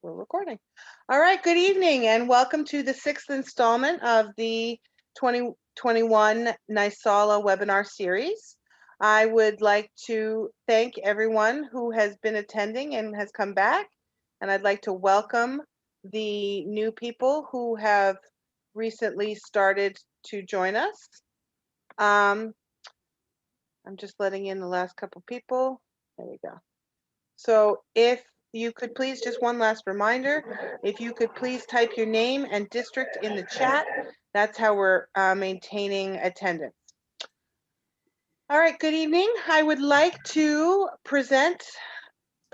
We're recording. All right, good evening and welcome to the sixth installment of the 2021 NYSAWLA webinar series. I would like to thank everyone who has been attending and has come back. And I'd like to welcome the new people who have recently started to join us. I'm just letting in the last couple people. There we go. So if you could please, just one last reminder, if you could please type your name and district in the chat, that's how we're maintaining attendance. All right, good evening. I would like to present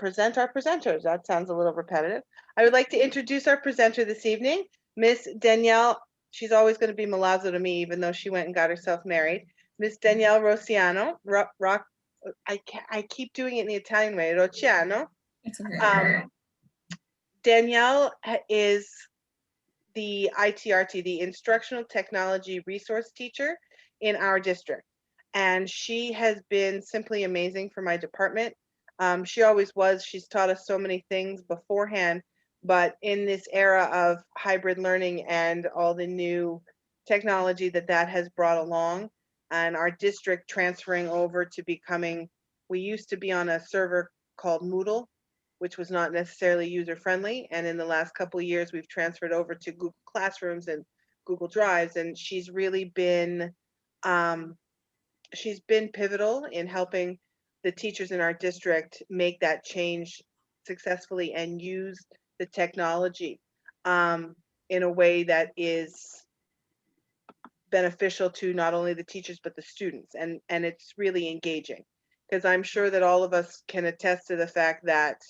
our presenters. That sounds a little repetitive. I would like to introduce our presenter this evening, Miss Danielle. She's always going to be Milazzo to me, even though she went and got herself married. Miss Danielle Roccisano. I keep doing it in the Italian way, Roccisano. Danielle is the ITRT, the Instructional Technology Resource Teacher in our district. And she has been simply amazing for my department. She always was. She's taught us so many things beforehand, but in this era of hybrid learning and all the new technology that has brought along, and our district transferring over to becoming, we used to be on a server called Moodle, which was not necessarily user-friendly. And in the last couple of years, we've transferred over to Google Classrooms and Google Drives. And she's really been, pivotal in helping the teachers in our district make that change successfully and use the technology in a way that is beneficial to not only the teachers, but the students. And it's really engaging, because I'm sure that all of us can attest to the fact that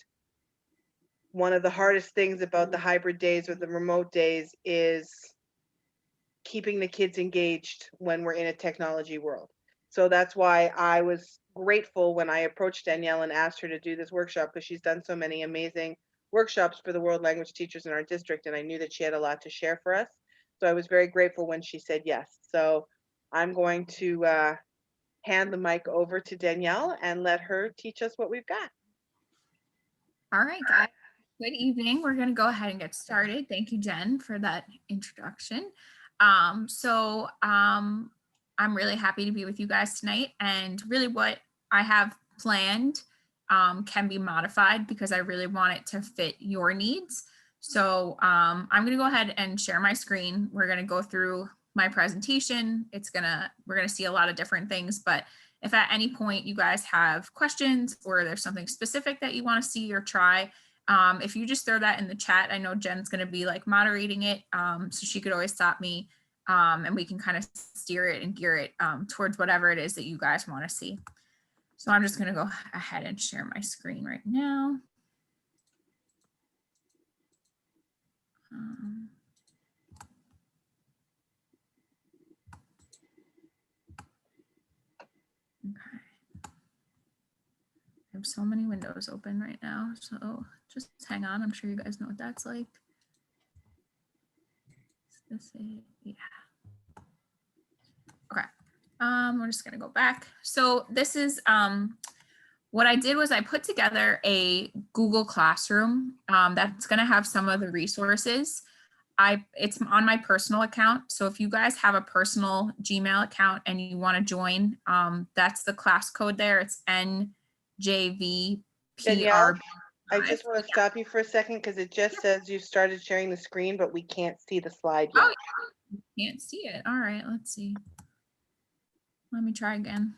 one of the hardest things about the hybrid days or the remote days is keeping the kids engaged when we're in a technology world. So that's why I was grateful when I approached Danielle and asked her to do this workshop, because she's done so many amazing workshops for the world language teachers in our district, and I knew that she had a lot to share for us. So I was very grateful when she said yes. So I'm going to hand the mic over to Danielle and let her teach us what we've got. All right, guys. Good evening. We're going to go ahead and get started. Thank you, Jen, for that introduction. I'm really happy to be with you guys tonight, and really what I have planned can be modified because I really want it to fit your needs. So I'm going to go ahead and share my screen. We're going to go through my presentation. We're going to see a lot of different things, but if at any point you guys have questions or there's something specific that you want to see or try, if you just throw that in the chat. I know Jen's going to be like moderating it, so she could always stop me and we can kind of steer it and gear it towards whatever it is that you guys want to see. So I'm just going to go ahead and share my screen right now. Okay. I have so many windows open right now, so just hang on. I'm sure you guys know what that's like. Yeah. Okay. We're just gonna go back. So this is what I did was I put together a Google Classroom that's gonna have some of the resources. It's on my personal account. So if you guys have a personal Gmail account and you want to join, that's the class code there. It's NJVPR. Danielle, I just want to stop you for a second because it just says you started sharing the screen, but we can't see the slide yet. Oh, yeah. You can't see it. All right, let's see. Let me try again.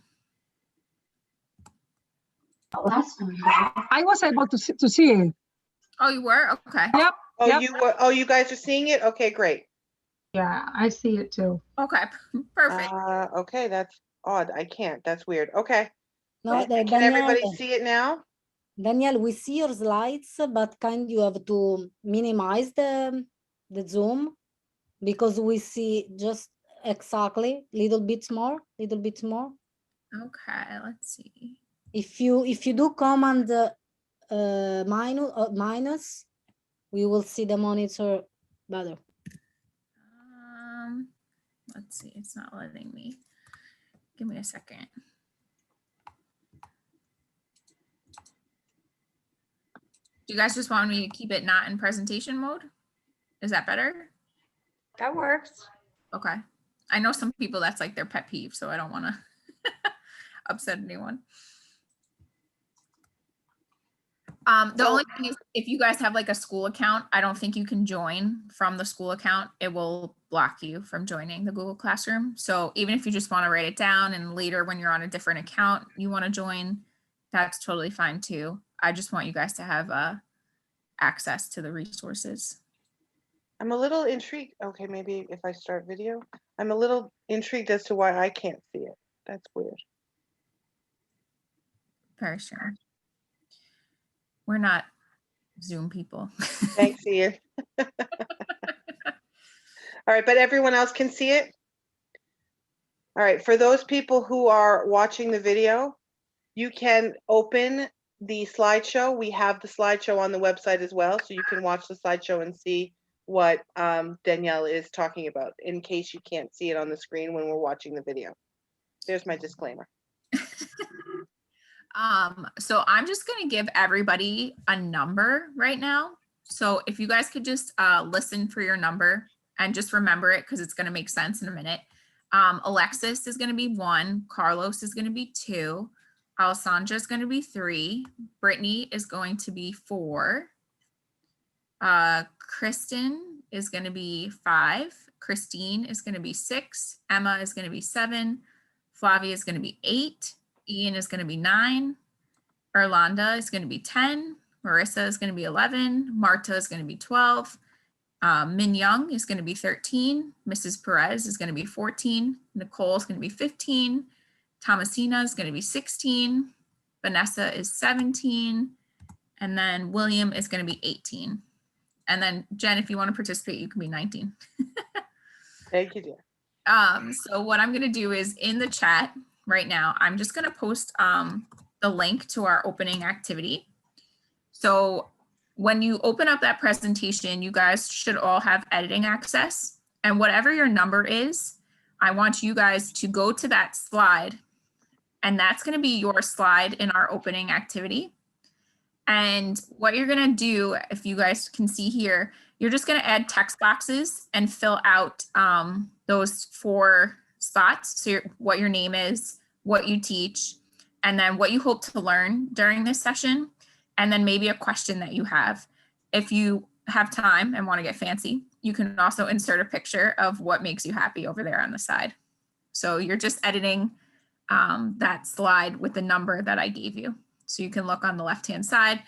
I was able to see it. Oh, you were? Okay. Yep. Oh, yep. you were. Oh, you guys are seeing it? Okay, great. Yeah, I see it too. Okay, perfect. Okay, that's odd. I can't. That's weird. Okay. No, Can Danielle, everybody see it now? Danielle, we see your slides, but kind you have to minimize the zoom because we see just exactly little bits more. Okay, let's see. If you do command minus, we will see the monitor better. Let's see, it's not letting me. Give me a second. Do you guys just want me to keep it not in presentation mode? Is that better? That works. Okay. I know some people that's like their pet peeve, so I don't want to upset anyone. The So- only thing is if you guys have like a school account, I don't think you can join from the school account. It will block you from joining the Google Classroom. So even if you just want to write it down and later when you're on a different account, you want to join, that's totally fine too. I just want you guys to have access to the resources. I'm a little intrigued. Okay, maybe if I start video, I'm a little intrigued as to why I can't see it. That's weird. Very sure. We're not Zoom people. Thanks, Ian. All right, but everyone else can see it? All right, for those people who are watching the video, you can open the slideshow. We have the slideshow on the website as well, so you can watch the slideshow and see what Danielle is talking about in case you can't see it on the screen when we're watching the video. There's my disclaimer. So I'm just gonna give everybody a number right now. So if you guys could just listen for your number and just remember it because it's gonna make sense in a minute. Alexis is gonna be 1, Carlos is gonna be 2, Alessandra is gonna be 3, Brittany is going to be 4, Kristen is gonna be 5, Christine is gonna be 6, Emma is gonna be 7, Flavia is gonna be 8, Ian is gonna be 9, Erlanda is going to be 10. Marissa is going to be 11. Marta is going to be 12. Min Young is going to be 13. Mrs. Perez is going to be 14. Nicole is going to be 15. Thomasina is going to be 16. Vanessa is 17. And then William is going to be 18. And then Jen, if you want to participate, you can be 19. Thank you, dear. So what I'm going to do is in the chat right now, I'm just going to post the link to our opening activity. So when you open up that presentation, you guys should all have editing access. And whatever your number is, I want you guys to go to that slide. And that's going to be your slide in our opening activity. And what you're going to do, if you guys can see here, you're just going to add text boxes and fill out those 4 spots. So what your name is, what you teach, and then what you hope to learn during this session, and then maybe a question that you have. If you have time and want to get fancy, you can also insert a picture of what makes you happy over there on the side. So you're just editing that slide with the number that I gave you. So you can look on the left-hand side.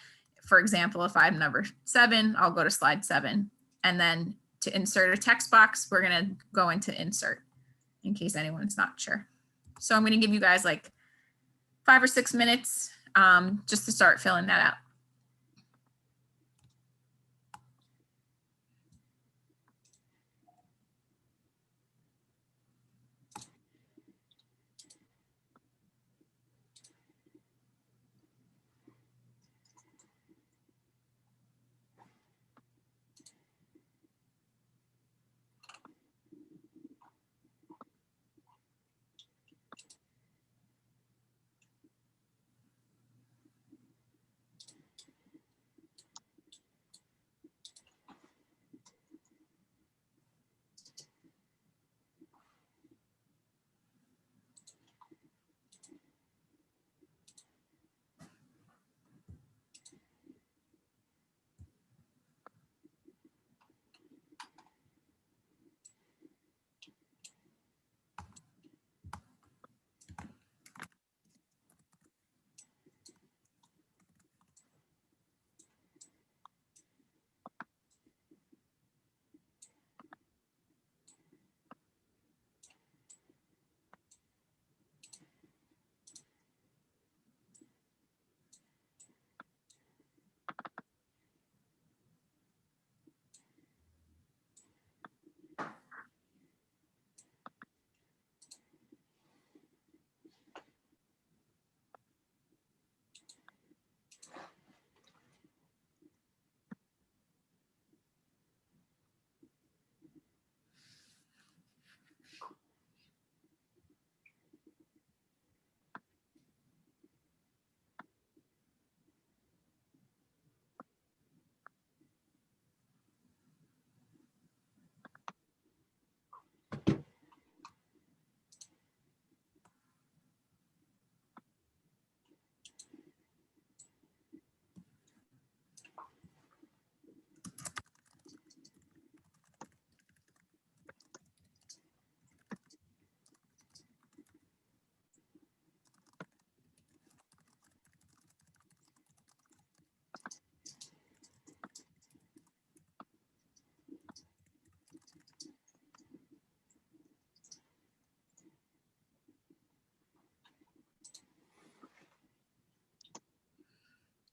For example, if I'm number 7, I'll go to slide 7. And then to insert a text box, we're going to go into insert in case anyone's not sure. So I'm going to give you guys like 5 or 6 minutes just to start filling that out.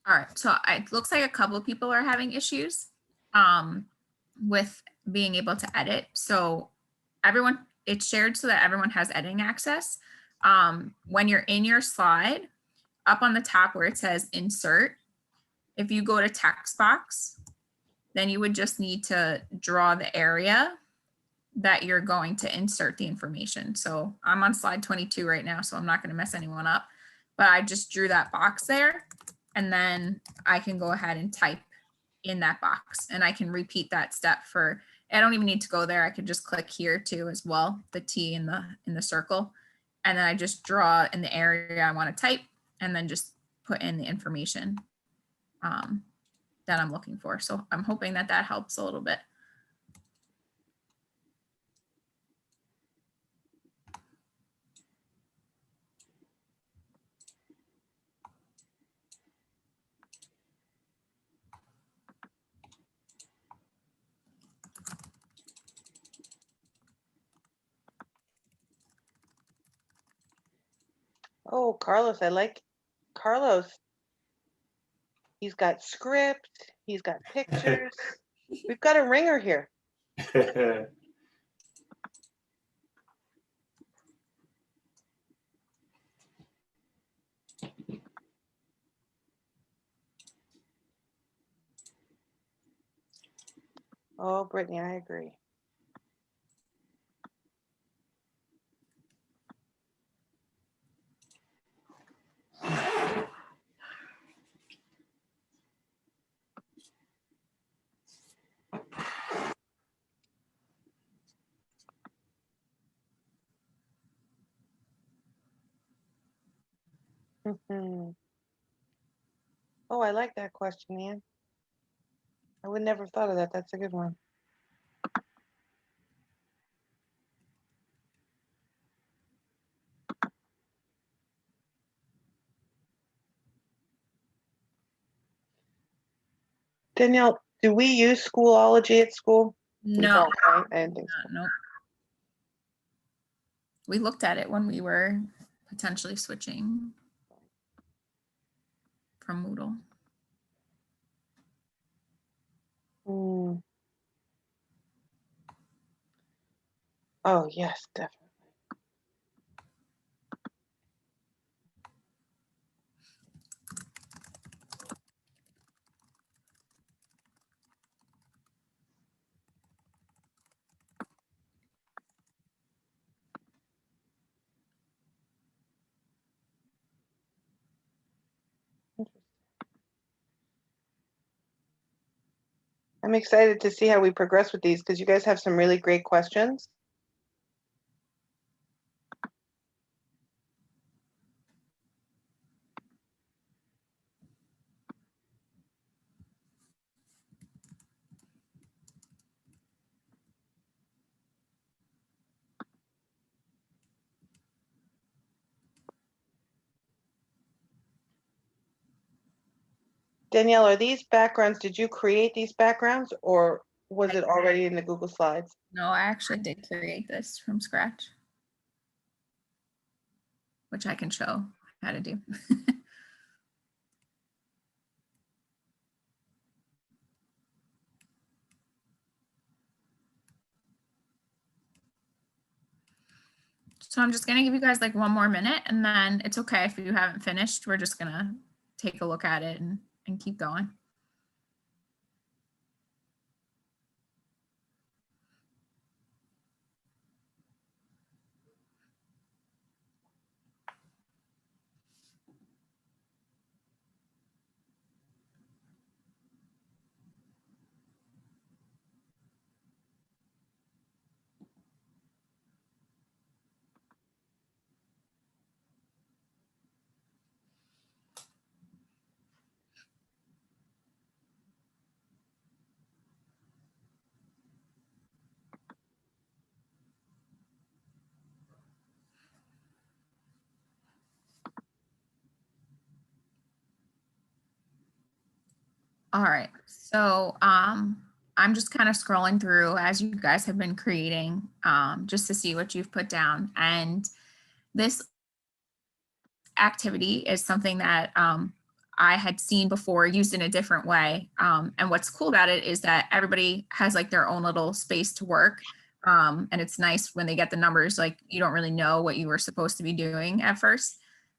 All right, so it looks like a couple of people are having issues with being able to edit. So everyone, it's shared so that everyone has editing access. When you're in your slide, up on the top where it says insert, if you go to text box, then you would just need to draw the area that you're going to insert the information. So I'm on slide 22 right now, so I'm not going to mess anyone up, but I just drew that box there, and then I can go ahead and type in that box, and I can repeat that step for, I don't even need to go there. I could just click here too as well, the T in the circle, and then I just draw in the area I want to type, and then just put in the information that I'm looking for. So I'm hoping that that helps a little bit. Oh, Carlos, I like Carlos. He's got script, he's got pictures. We've got a ringer here. Oh, Brittany, I agree. Mhm. Oh, I like that question, Ann. I would never have thought of that. That's a good one. Danielle, do we use Schoolology at school? We No, don't, right? I didn't think so. no. We looked at it when we were potentially switching from Moodle. Hmm. Oh, yes, definitely. I'm excited to see how we progress with these because you guys have some really great questions. Danielle, are these backgrounds, did you create these backgrounds or was it already in the Google Slides? No, I actually did create this from scratch, which I can show how to do. So I'm just gonna give you guys like one more minute, and then it's okay if you haven't finished. We're just gonna take a look at it and keep going. All right, so I'm just kind of scrolling through as you guys have been creating, just to see what you've put down. And this activity is something that I had seen before used in a different way. And what's cool about it is that everybody has like their own little space to work. And it's nice when they get the numbers, like you don't really know what you were supposed to be doing at first.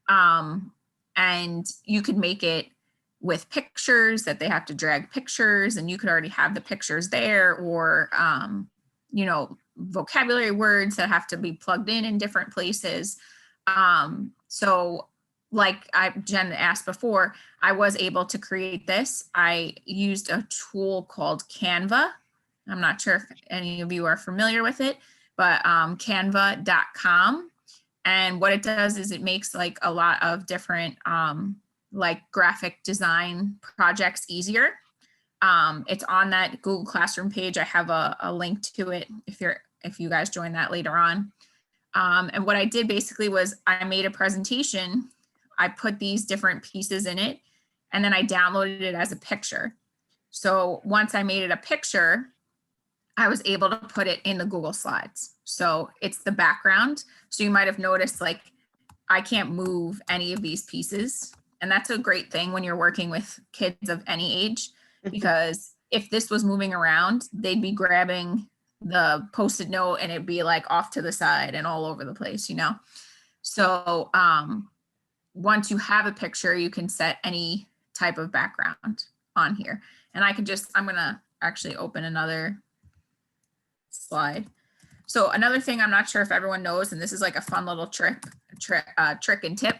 And you could make it with pictures that they have to drag pictures, and you could already have the pictures there, or, you know, vocabulary words that have to be plugged in different places. So like Jen asked before, I was able to create this. I used a tool called Canva. I'm not sure if any of you are familiar with it, but canva.com. And what it does is it makes like a lot of different like graphic design projects easier. It's on that Google Classroom page. I have a link to it if you guys join that later on. And what I did basically was I made a presentation. I put these different pieces in it, and then I downloaded it as a picture. So once I made it a picture, I was able to put it in the Google Slides. So it's the background. So you might have noticed like I can't move any of these pieces. And that's a great thing when you're working with kids of any age, because if this was moving around, they'd be grabbing the Post-it note and it'd be like off to the side and all over the place, you know? So once you have a picture, you can set any type of background on here. And I'm gonna actually open another slide. So another thing I'm not sure if everyone knows, and this is like a fun little trick and tip.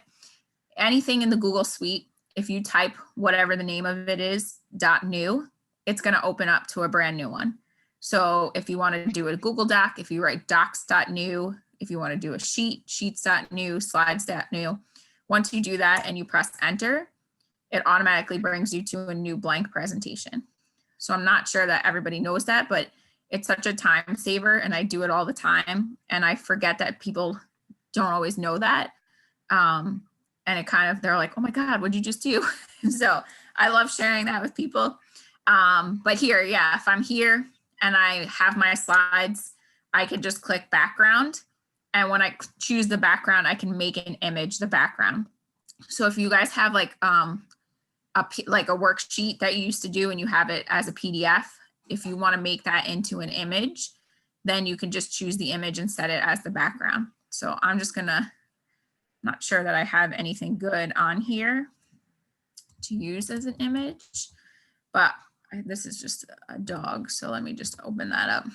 Anything in the Google Suite, if you type whatever the name of it is, .new, it's going to open up to a brand new one. So if you want to do a Google Doc, if you write docs.new, if you want to do a sheet, sheets.new, slides.new, once you do that and you press enter, it automatically brings you to a new blank presentation. So I'm not sure that everybody knows that, but it's such a time saver, and I do it all the time. And I forget that people don't always know that. And it kind of, they're like, oh my God, what'd you just do? So I love sharing that with people. But here, yeah, if I'm here and I have my slides, I can just click background. And when I choose the background, I can make an image the background. So if you guys have like a worksheet that you used to do and you have it as a PDF, if you want to make that into an image, then you can just choose the image and set it as the background. So I'm just gonna, not sure that I have anything good on here to use as an image, but this is just a dog. So let me just open that up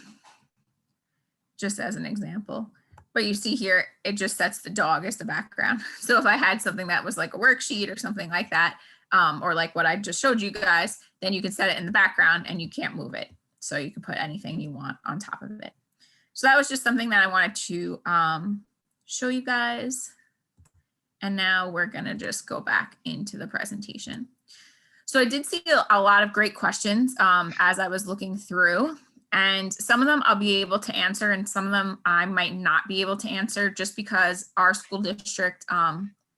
just as an example. But you see here, it just sets the dog as the background. So if I had something that was like a worksheet or something like that, or like what I just showed you guys, then you can set it in the background and you can't move it. So you can put anything you want on top of it. So that was just something that I wanted to show you guys. And now we're gonna just go back into the presentation. So I did see a lot of great questions as I was looking through, and some of them I'll be able to answer and some of them I might not be able to answer, just because our school district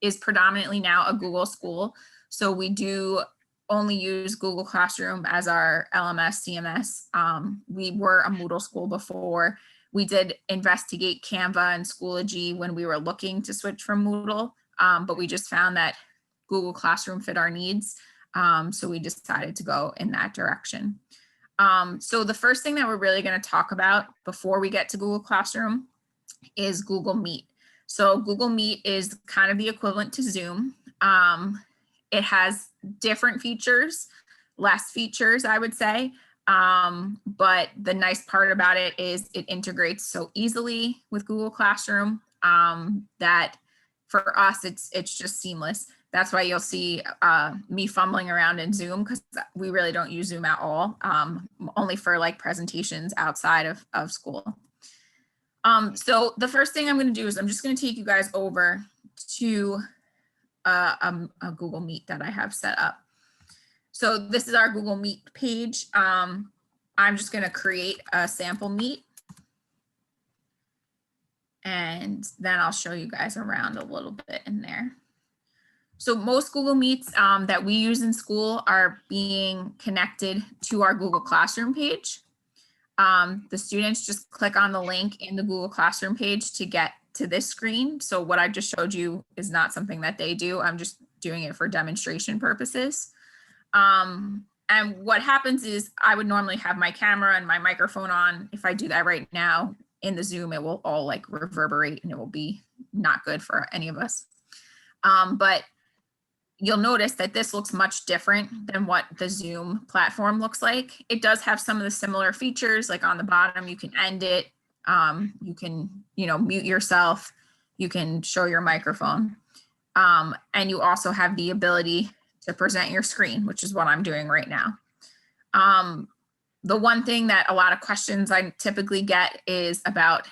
is predominantly now a Google school. So we do only use Google Classroom as our LMS, CMS. We were a Moodle school before. We did investigate Canva and Schoology when we were looking to switch from Moodle, but we just found that Google Classroom fit our needs. So we decided to go in that direction. So the first thing that we're really going to talk about before we get to Google Classroom is Google Meet. So Google Meet is kind of the equivalent to Zoom. It has different features, less features, I would say. But the nice part about it is it integrates so easily with Google Classroom that for us, it's just seamless. That's why you'll see me fumbling around in Zoom, because we really don't use Zoom at all, only for like presentations outside of school. So the first thing I'm going to do is I'm just going to take you guys over to a Google Meet that I have set up. So this is our Google Meet page. I'm just going to create a sample Meet. And then I'll show you guys around a little bit in there. So most Google Meets that we use in school are being connected to our Google Classroom page. The students just click on the link in the Google Classroom page to get to this screen. So what I just showed you is not something that they do. I'm just doing it for demonstration purposes. And what happens is I would normally have my camera and my microphone on. If I do that right now in the Zoom, it will all like reverberate and it will be not good for any of us. But you'll notice that this looks much different than what the Zoom platform looks like. It does have some of the similar features, like on the bottom, you can end it. You can, mute yourself. You can show your microphone. And you also have the ability to present your screen, which is what I'm doing right now. The one thing that a lot of questions I typically get is about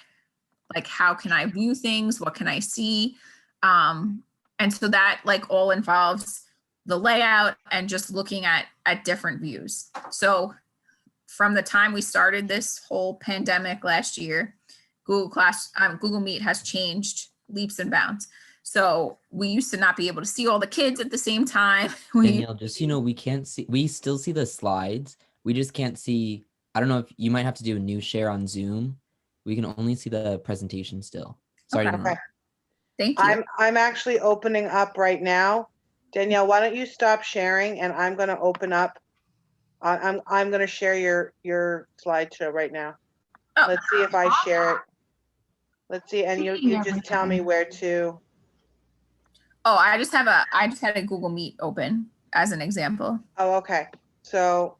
like, how can I view things? What can I see? And so that like all involves the layout and just looking at different views. So from the time we started this whole pandemic last year, Google Meet has changed leaps and bounds. So we used to not be able to see all the kids at the same time. Danielle, just we can't see. We still see the slides. We just can't see. I don't know if you might have to do a new share on Zoom. We can only see the presentation still. Sorry to interrupt. Thank you. I'm actually opening up right now. Danielle, why don't you stop sharing and I'm going to open up. I'm going to share your slideshow right now. Oh. Let's see if I share it. Let's see, and you just tell me where to. Oh, I just had a Google Meet open as an example. Oh, okay. So,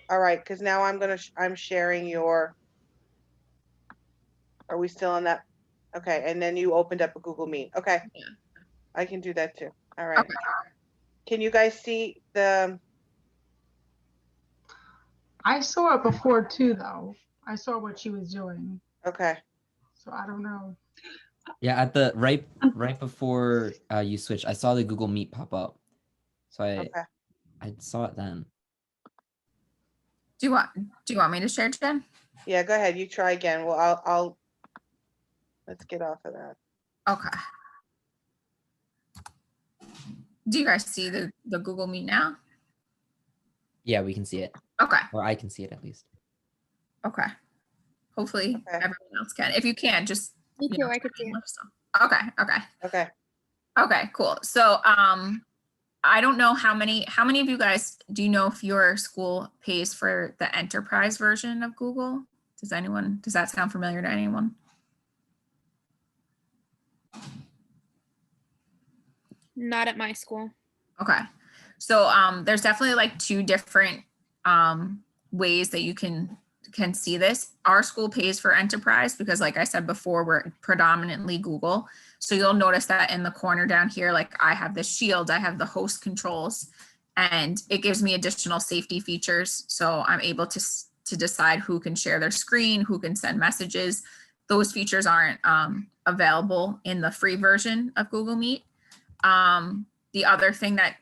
all right, because now I'm sharing your. Are we still on that? Okay, and then you opened up a Google Meet. Okay, Yeah. I can do that too. All right. Okay. Can you guys see the? I saw it before too, though. I saw what she was doing, Okay. so I don't know. Yeah, at the right before you switched, I saw the Google Meet pop up. So I saw it then. Do you want me to share, Jen? Yeah, go ahead. You try again. Well, I'll. Let's get off of that. Okay. Do you guys see the Google Meet now? Yeah, we can see it. Okay. Or I can see it at least. Okay. Hopefully Okay. everyone else can. If you can't, just Me too, I could see it. Okay. Okay. Okay. Okay, cool. So I don't know how many of you guys do you know if your school pays for the enterprise version of Google? Does that sound familiar to anyone? Not at my school. Okay. So there's definitely like two different ways that you can see this. Our school pays for enterprise because, like I said before, we're predominantly Google. So you'll notice that in the corner down here, like I have the shield, I have the host controls, and it gives me additional safety features. So I'm able to decide who can share their screen, who can send messages. Those features aren't available in the free version of Google Meet. The other thing that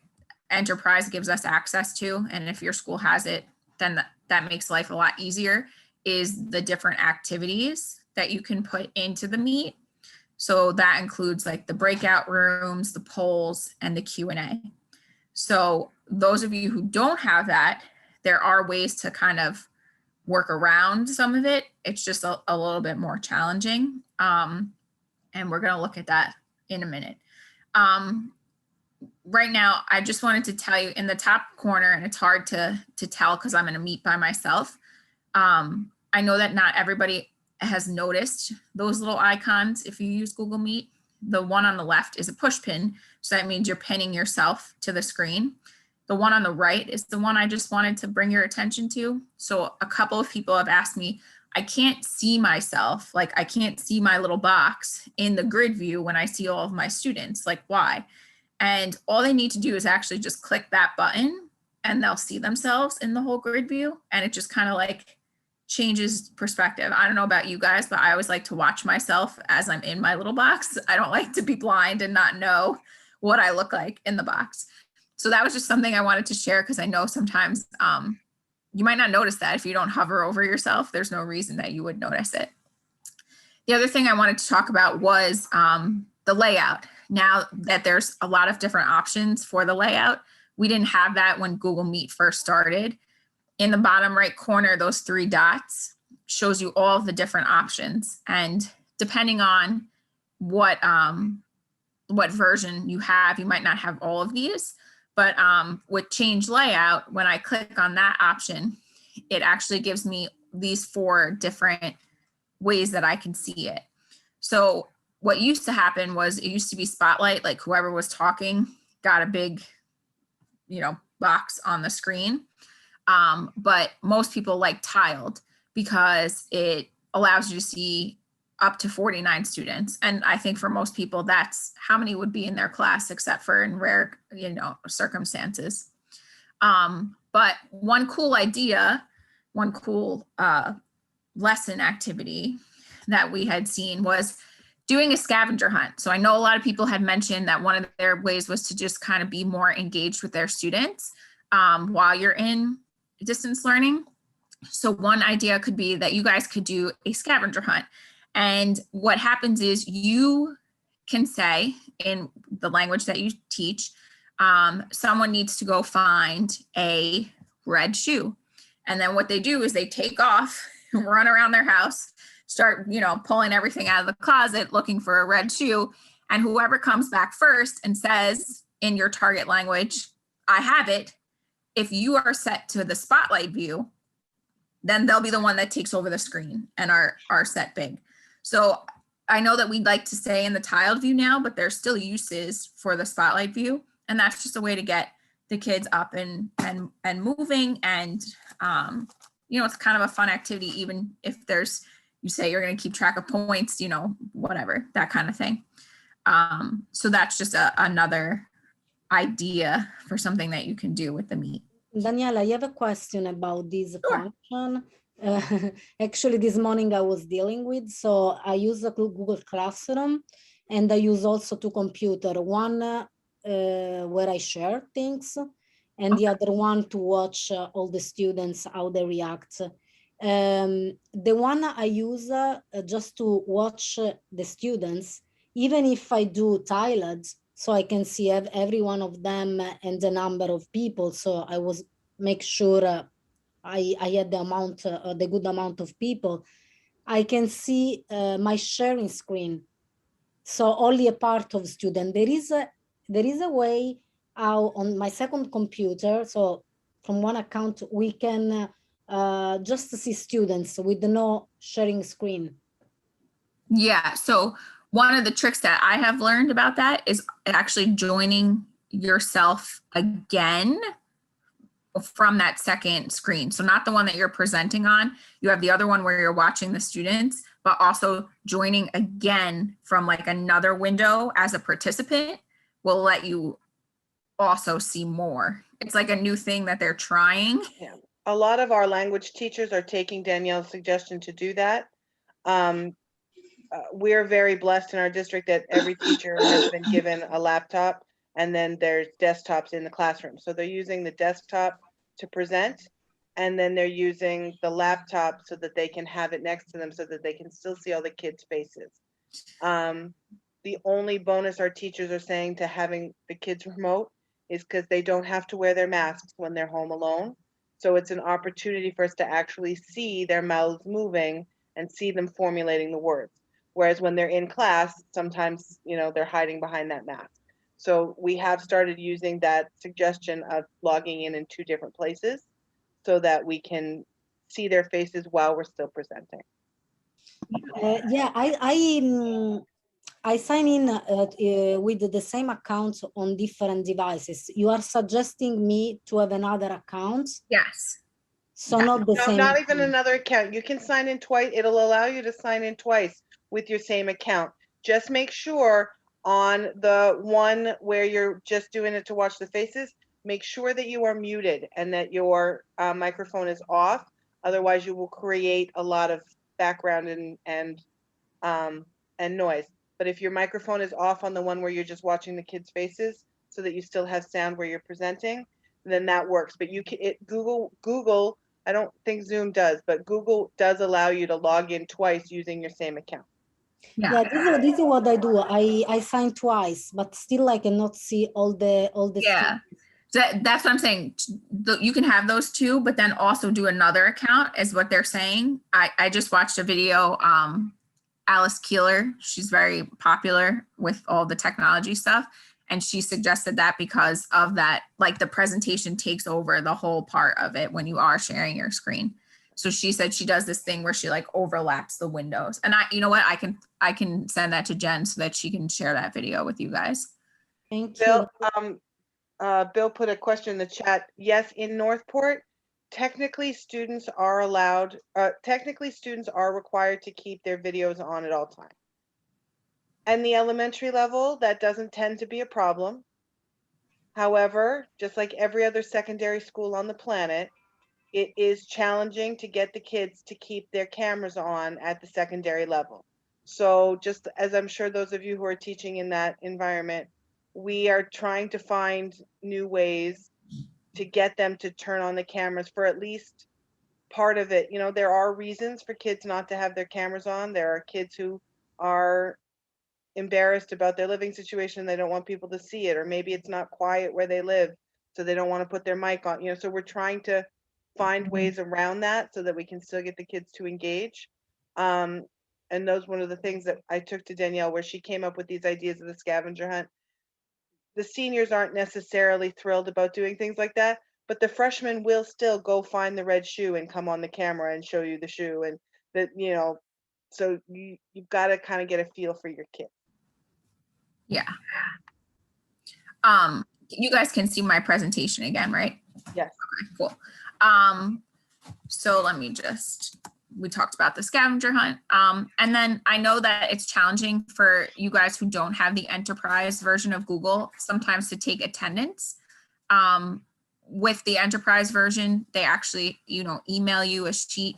enterprise gives us access to, and if your school has it, then that makes life a lot easier, is the different activities that you can put into the Meet. So that includes like the breakout rooms, the polls, and the Q&A. So those of you who don't have that, there are ways to kind of work around some of it. It's just a little bit more challenging. And we're going to look at that in a minute. Right now, I just wanted to tell you in the top corner, and it's hard to tell because I'm in a Meet by myself. I know that not everybody has noticed those little icons. If you use Google Meet, the one on the left is a push pin. So that means you're pinning yourself to the screen. The one on the right is the one I just wanted to bring your attention to. So a couple of people have asked me, I can't see myself, like I can't see my little box in the grid view when I see all of my students, like why? And all they need to do is actually just click that button and they'll see themselves in the whole grid view. And it just kind of like changes perspective. I don't know about you guys, but I always like to watch myself as I'm in my little box. I don't like to be blind and not know what I look like in the box. So that was just something I wanted to share because I know sometimes you might not notice that if you don't hover over yourself. There's no reason that you would notice it. The other thing I wanted to talk about was the layout. Now that there's a lot of different options for the layout, we didn't have that when Google Meet first started. In the bottom right corner, those three dots shows you all of the different options. And depending on what what version you have. You might not have all of these, but with change layout, when I click on that option, it actually gives me these 4 different ways that I can see it. So what used to happen was it used to be spotlight, like whoever was talking got a big, box on the screen. But most people like tiled because it allows you to see up to 49 students. And I think for most people, that's how many would be in their class, except for in rare, circumstances. But one cool idea, one cool lesson activity that we had seen was doing a scavenger hunt. So I know a lot of people had mentioned that one of their ways was to just kind of be more engaged with their students while you're in distance learning. So one idea could be that you guys could do a scavenger hunt. And what happens is you can say in the language that you teach, someone needs to go find a red shoe. And then what they do is they take off, run around their house, start, pulling everything out of the closet, looking for a red shoe. And whoever comes back first and says in your target language, I have it, if you are set to the spotlight view, then they'll be the one that takes over the screen and are set big. So I know that we'd like to stay in the tiled view now, but there's still uses for the spotlight view. And that's just a way to get the kids up and moving. And, it's kind of a fun activity, even if you say you're going to keep track of points, whatever, that kind of thing. So that's just another idea for something that you can do with the meet. Danielle, I have a question about this Sure. function. Actually, this morning I was dealing with, so I use the Google Classroom, and I use also 2 computers. One where I share things, and the other one to watch all the students, how they react. The one I use just to watch the students, even if I do tiled, so I can see every one of them and the number of people. So I was make sure I had the good amount of people. I can see my sharing screen. So only a part of student. There is a way how on my second computer, so from one account, we can just see students with no sharing screen. Yeah. So one of the tricks that I have learned about that is actually joining yourself again from that second screen. So not the one that you're presenting on. You have the other one where you're watching the students, but also joining again from like another window as a participant will let you also see more. It's like a new thing that they're trying. Yeah. A lot of our language teachers are taking Danielle's suggestion to do that. We're very blessed in our district that every teacher has been given a laptop, and then there's desktops in the classroom. So they're using the desktop to present, and then they're using the laptop so that they can have it next to them so that they can still see all the kids' faces. The only bonus our teachers are saying to having the kids remote is because they don't have to wear their masks when they're home alone. So it's an opportunity for us to actually see their mouths moving and see them formulating the words. Whereas when they're in class, sometimes, they're hiding behind that mask. So we have started using that suggestion of logging in 2 different places so that we can see their faces while we're still presenting. Yeah, I sign in with the same account on different devices. You are suggesting me to have another account? Yes. So not the No, same. not even another account. You can sign in twice. It'll allow you to sign in twice with your same account. Just make sure on the one where you're just doing it to watch the faces, make sure that you are muted and that your microphone is off. Otherwise, you will create a lot of background and noise. But if your microphone is off on the one where you're just watching the kids' faces, so that you still have sound where you're presenting, then that works. But you can Google. I don't think Zoom does, but Google does allow you to log in twice using your same account. Yeah, this is what I do. I sign twice, but still I cannot see all the Yeah. So that's what I'm saying. You can have those 2, but then also do another account is what they're saying. I just watched a video. Alice Keeler. She's very popular with all the technology stuff. And she suggested that because of that, like the presentation takes over the whole part of it when you are sharing your screen. So she said she does this thing where she like overlaps the windows. And you know what, I can send that to Jen so that she can share that video with you guys. Thank you. Bill, Bill put a question in the chat. Yes, in Northport, technically students are required to keep their videos on at all times. And the elementary level, that doesn't tend to be a problem. However, just like every other secondary school on the planet, it is challenging to get the kids to keep their cameras on at the secondary level. So just as I'm sure those of you who are teaching in that environment, we are trying to find new ways to get them to turn on the cameras for at least part of it. You know, there are reasons for kids not to have their cameras on. There are kids who are embarrassed about their living situation. They don't want people to see it, or maybe it's not quiet where they live, so they don't want to put their mic on. You know, so we're trying to find ways around that so that we can still get the kids to engage. And those one of the things that I took to Danielle, where she came up with these ideas of the scavenger hunt. The seniors aren't necessarily thrilled about doing things like that, but the freshmen will still go find the red shoe and come on the camera and show you the shoe. And that, you know, so you've got to kind of get a feel for your kid. Yeah. You guys can see my presentation again, right? Yes. Okay, cool. So let me we talked about the scavenger hunt. And then I know that it's challenging for you guys who don't have the enterprise version of Google sometimes to take attendance. With the enterprise version, they actually, you know, email you a sheet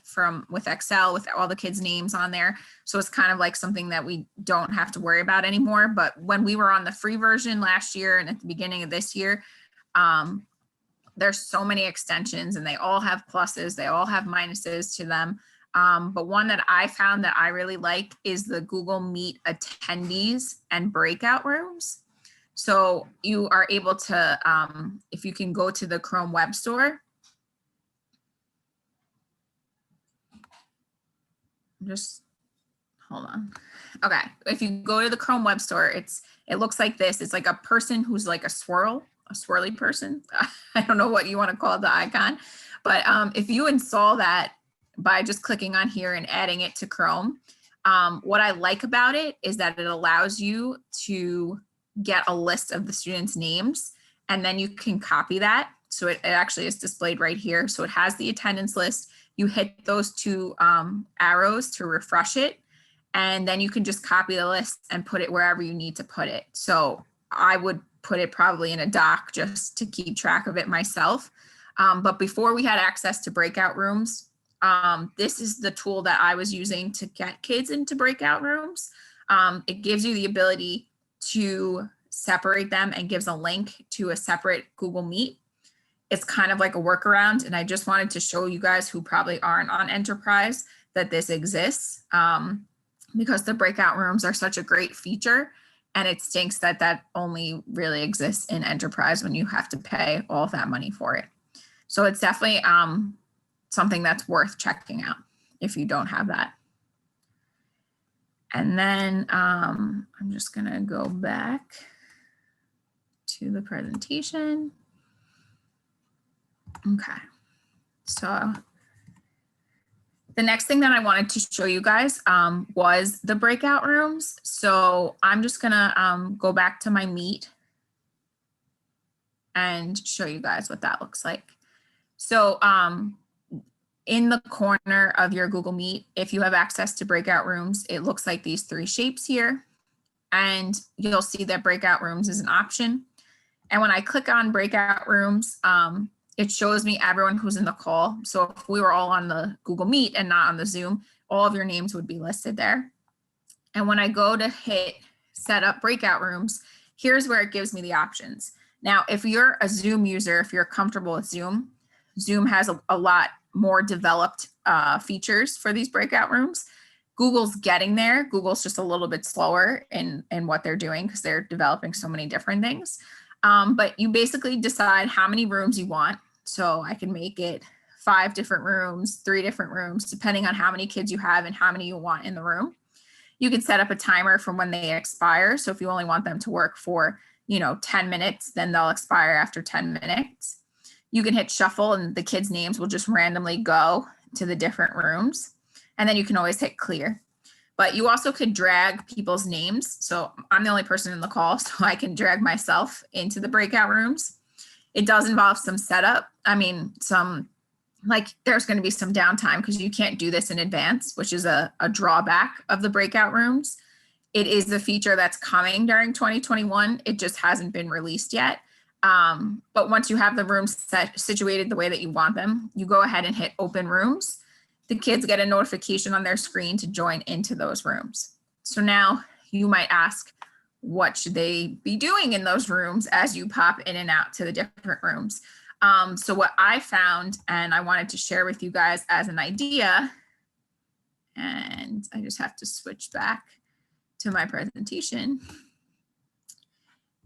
with Excel with all the kids' names on there. So it's kind of like something that we don't have to worry about anymore. But when we were on the free version last year and at the beginning of this year, there's so many extensions and they all have pluses, they all have minuses to them. But one that I found that I really like is the Google Meet attendees and breakout rooms. So you are able to, if you can go to the Chrome Web Store. Just hold on. Okay, if you go to the Chrome Web Store, it looks like this. It's like a person who's like a swirly person. I don't know what you want to call the icon, but if you install that by just clicking on here and adding it to Chrome, what I like about it is that it allows you to get a list of the students' names, and then you can copy that. So it actually is displayed right here. So it has the attendance list. You hit those two arrows to refresh it, and then you can just copy the list and put it wherever you need to put it. So I would put it probably in a doc just to keep track of it myself. But before we had access to breakout rooms, this is the tool that I was using to get kids into breakout rooms. It gives you the ability to separate them and gives a link to a separate Google Meet. It's kind of like a workaround, and I just wanted to show you guys who probably aren't on Enterprise that this exists, because the breakout rooms are such a great feature, and it stinks that that only really exists in Enterprise when you have to pay all of that money for it. So it's definitely something that's worth checking out if you don't have that. And then I'm just gonna go back to the presentation. Okay, so the next thing that I wanted to show you guys was the breakout rooms. So I'm just gonna go back to my Meet and show you guys what that looks like. So in the corner of your Google Meet, if you have access to breakout rooms, it looks like these three shapes here. And you'll see that breakout rooms is an option. And when I click on breakout rooms, it shows me everyone who's in the call. So if we were all on the Google Meet and not on the Zoom, all of your names would be listed there. And when I go to hit set up breakout rooms, here's where it gives me the options. Now, if you're a Zoom user, if you're comfortable with Zoom, Zoom has a lot more developed features for these breakout rooms. Google's getting there. Google's just a little bit slower in what they're doing because they're developing so many different things. But you basically decide how many rooms you want. So I can make it 5 different rooms, 3 different rooms, depending on how many kids you have and how many you want in the room. You can set up a timer from when they expire. So if you only want them to work for, 10 minutes, then they'll expire after 10 minutes. You can hit shuffle and the kids' names will just randomly go to the different rooms. And then you can always hit clear. But you also could drag people's names. So I'm the only person in the call, so I can drag myself into the breakout rooms. It does involve some setup. There's going to be some downtime because you can't do this in advance, which is a drawback of the breakout rooms. It is the feature that's coming during 2021. It just hasn't been released yet. But once you have the rooms situated the way that you want them, you go ahead and hit open rooms. The kids get a notification on their screen to join into those rooms. So now you might ask, what should they be doing in those rooms as you pop in and out to the different rooms? So what I found, and I wanted to share with you guys as an idea, and I just have to switch back to my presentation,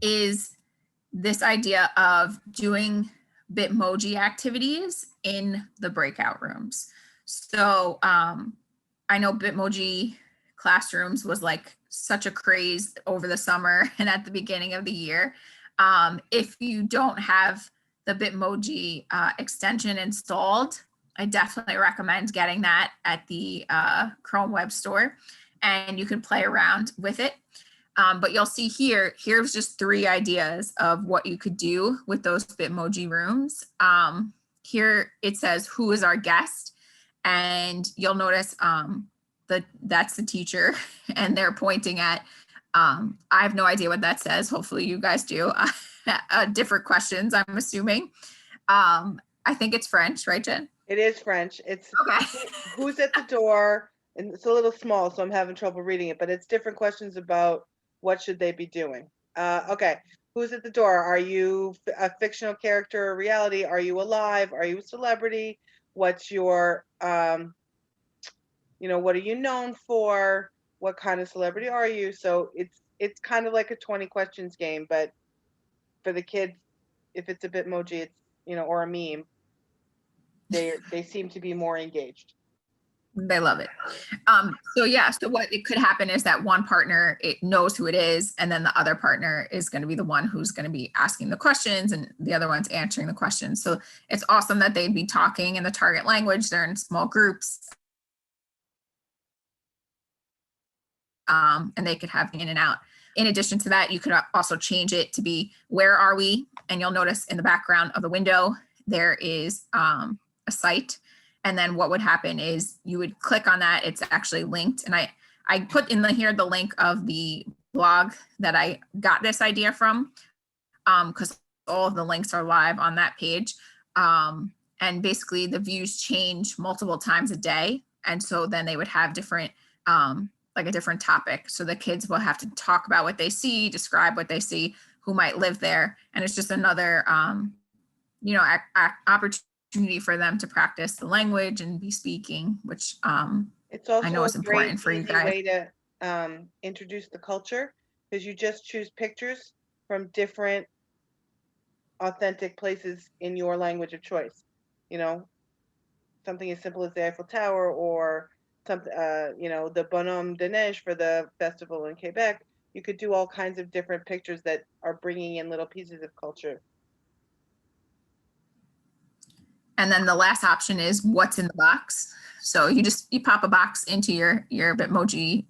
is this idea of doing Bitmoji activities in the breakout rooms. So I know Bitmoji classrooms was like such a craze over the summer and at the beginning of the year. If you don't have the Bitmoji extension installed, I definitely recommend getting that at the Chrome Web Store, and you can play around with it. But you'll see here's just 3 ideas of what you could do with those Bitmoji rooms. Here it says, who is our guest? And you'll notice that's the teacher and they're pointing at, I have no idea what that says. Hopefully you guys do. Different questions, I'm assuming. I think it's French, right, Jen? It is French. It's okay. Who's at the door, and it's a little small, so I'm having trouble reading it, but it's different questions about what should they be doing. Okay, who's at the door? Are you a fictional character or reality? Are you alive? Are you a celebrity? What's your, what are you known for? What kind of celebrity are you? So it's kind of like a 20 questions game, but for the kids, if it's a Bitmoji, it's, or a meme, they seem to be more engaged. They love it. So what it could happen is that one partner, it knows who it is, and then the other partner is going to be the one who's going to be asking the questions and the other one's answering the questions. So it's awesome that they'd be talking in the target language. They're in small groups. And they could have in and out. In addition to that, you could also change it to be, where are we? And you'll notice in the background of the window, there is a site. And then what would happen is you would click on that. It's actually linked. And I put in here the link of the blog that I got this idea from, because all of the links are live on that page. And basically the views change multiple times a day. And so then they would have different, like a different topic. So the kids will have to talk about what they see, describe what they see, who might live there. And it's just another, opportunity for them to practice the language and be speaking, which it's also I know is important for you guys. Way to introduce the culture, because you just choose pictures from different authentic places in your language of choice. Something as simple as the Eiffel Tower, or something, the Bonhomme de Neige for the festival in Quebec. You could do all kinds of different pictures that are bringing in little pieces of culture. And then the last option is what's in the box. So you pop a box into your Bitmoji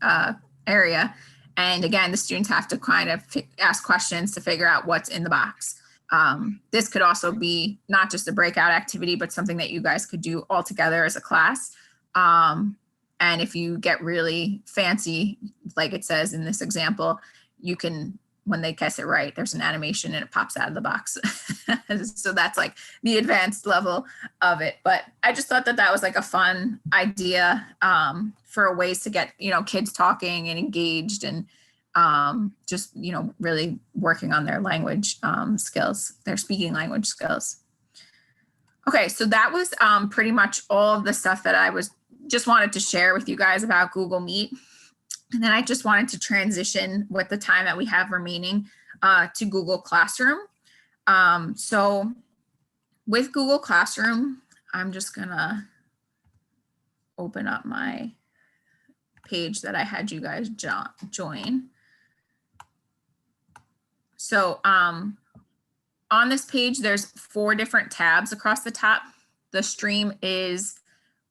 area. And again, the students have to kind of ask questions to figure out what's in the box. This could also be not just a breakout activity, but something that you guys could do all together as a class. And if you get really fancy, like it says in this example, you can, when they guess it right, there's an animation and it pops out of the box. So that's like the advanced level of it. But I just thought that was like a fun idea for ways to get, kids talking and engaged and just, really working on their language skills, their speaking language skills. Okay, so that was pretty much all of the stuff that I just wanted to share with you guys about Google Meet. And then I just wanted to transition with the time that we have remaining to Google Classroom. So with Google Classroom, I'm just gonna open up my page that I had you guys join. So on this page, there's 4 different tabs across the top. The stream is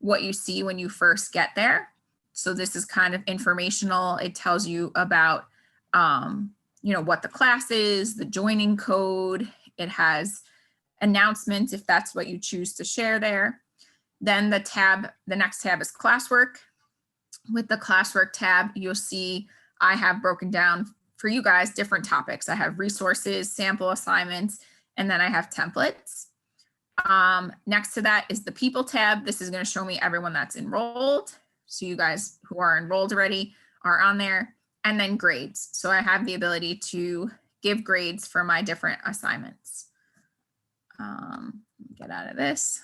what you see when you first get there. So this is kind of informational. It tells you about, what the class is, the joining code. It has announcements if that's what you choose to share there. Then the next tab is classwork. With the classwork tab, you'll see I have broken down for you guys different topics. I have resources, sample assignments, and then I have templates. Next to that is the people tab. This is going to show me everyone that's enrolled. So you guys who are enrolled already are on there. And then grades. So I have the ability to give grades for my different assignments. Get out of this.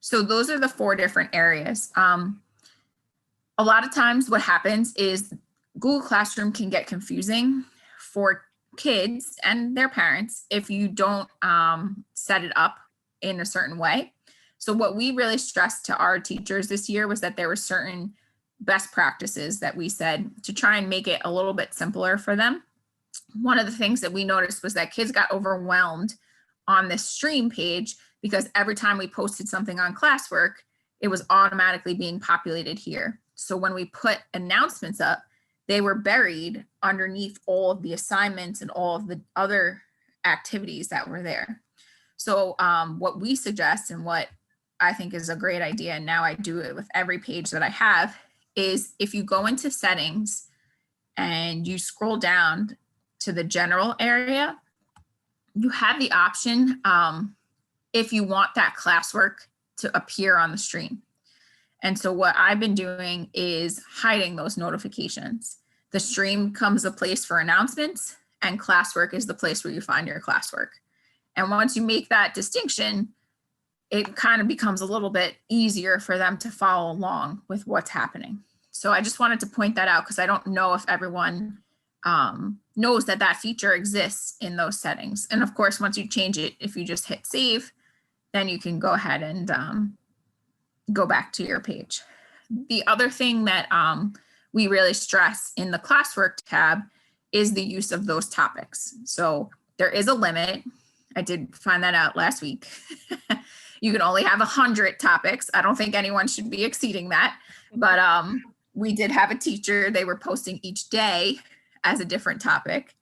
So those are the 4 different areas. A lot of times what happens is Google Classroom can get confusing for kids and their parents if you don't set it up in a certain way. So what we really stressed to our teachers this year was that there were certain best practices that we said to try and make it a little bit simpler for them. One of the things that we noticed was that kids got overwhelmed on this stream page because every time we posted something on classwork, it was automatically being populated here. So when we put announcements up, they were buried underneath all of the assignments and all of the other activities that were there. So what we suggest and what I think is a great idea, and now I do it with every page that I have, is if you go into settings and you scroll down to the general area, you have the option if you want that classwork to appear on the stream. And so what I've been doing is hiding those notifications. The stream becomes a place for announcements, and classwork is the place where you find your classwork. And once you make that distinction, it kind of becomes a little bit easier for them to follow along with what's happening. So I just wanted to point that out because I don't know if everyone knows that that feature exists in those settings. And of course, once you change it, if you just hit save, then you can go ahead and go back to your page. The other thing that we really stress in the classwork tab is the use of those topics. So there is a limit. I did find that out last week. You can only have 100 topics. I don't think anyone should be exceeding that. But we did have a teacher, they were posting each day as a different topic.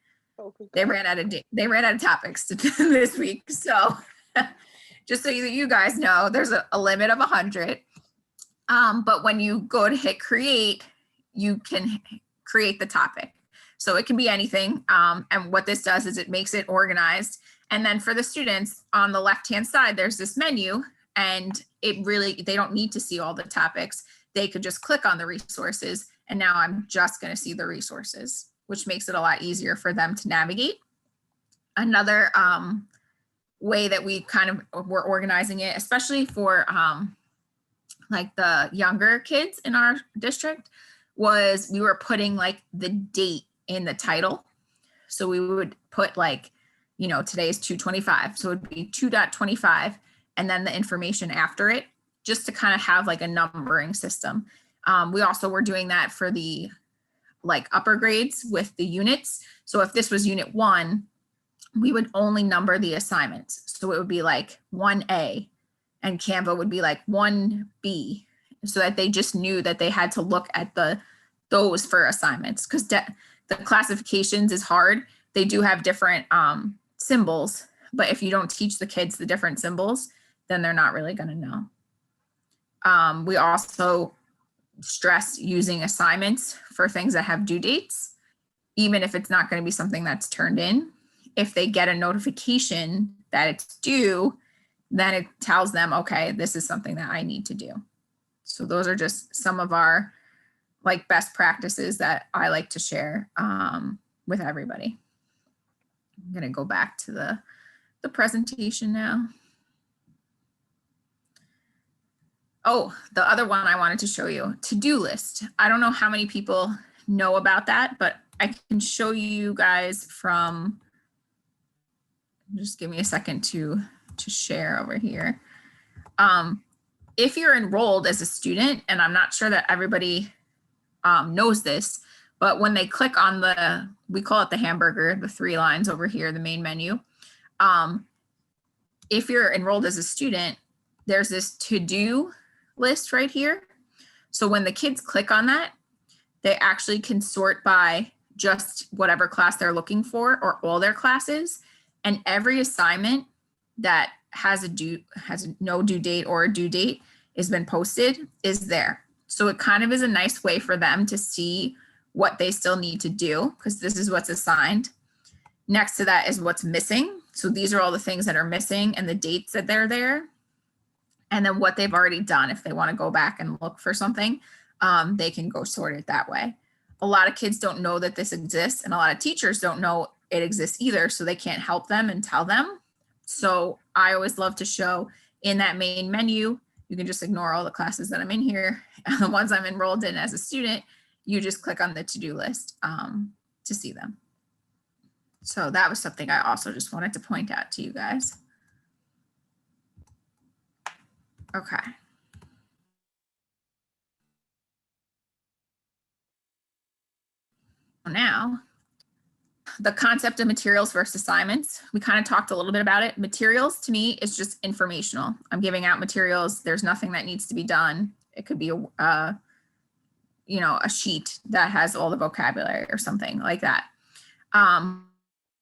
They ran out of topics this week. So just so you guys know, there's a limit of 100. But when you go to hit create, you can create the topic. So it can be anything. And what this does is it makes it organized. And then for the students on the left-hand side, there's this menu, and they don't need to see all the topics. They could just click on the resources, and now I'm just going to see the resources, which makes it a lot easier for them to navigate. Another way that we kind of were organizing it, especially for like the younger kids in our district, was we were putting like the date in the title. So we would put like, today is 2/25. So it would be 2.25 and then the information after it, just to kind of have like a numbering system. We also were doing that for the like upper grades with the units. So if this was unit 1, we would only number the assignments. So it would be like 1A and Canva would be like 1B, so that they just knew that they had to look at those for assignments, because the classifications is hard. They do have different symbols, but if you don't teach the kids the different symbols, then they're not really going to know. We also stress using assignments for things that have due dates, even if it's not going to be something that's turned in. If they get a notification that it's due, then it tells them, okay, this is something that I need to do. So those are just some of our like best practices that I like to share with everybody. I'm going to go back to the presentation now. Oh, the other one I wanted to show you, to-do list. I don't know how many people know about that, but I can show you guys from, just give me a second to share over here. if you're enrolled as a student, and I'm not sure that everybody knows this, but when they click on we call it the hamburger, the 3 lines over here, the main menu. If you're enrolled as a student, there's this to-do list right here. So when the kids click on that, they actually can sort by just whatever class they're looking for or all their classes. And every assignment that has no due date or a due date has been posted is there. So it kind of is a nice way for them to see what they still need to do, because this is what's assigned. Next to that is what's missing. So these are all the things that are missing and the dates that they're there. And then what they've already done. If they want to go back and look for something, they can go sort it that way. A lot of kids don't know that this exists, and a lot of teachers don't know it exists either, so they can't help them and tell them. So I always love to show in that main menu, you can just ignore all the classes that I'm in here. And the ones I'm enrolled in as a student, you just click on the to-do list to see them. So that was something I also just wanted to point out to you guys. Okay. Now, the concept of materials versus assignments, we kind of talked a little bit about it. Materials to me is just informational. I'm giving out materials. There's nothing that needs to be done. It could be a sheet that has all the vocabulary or something like that.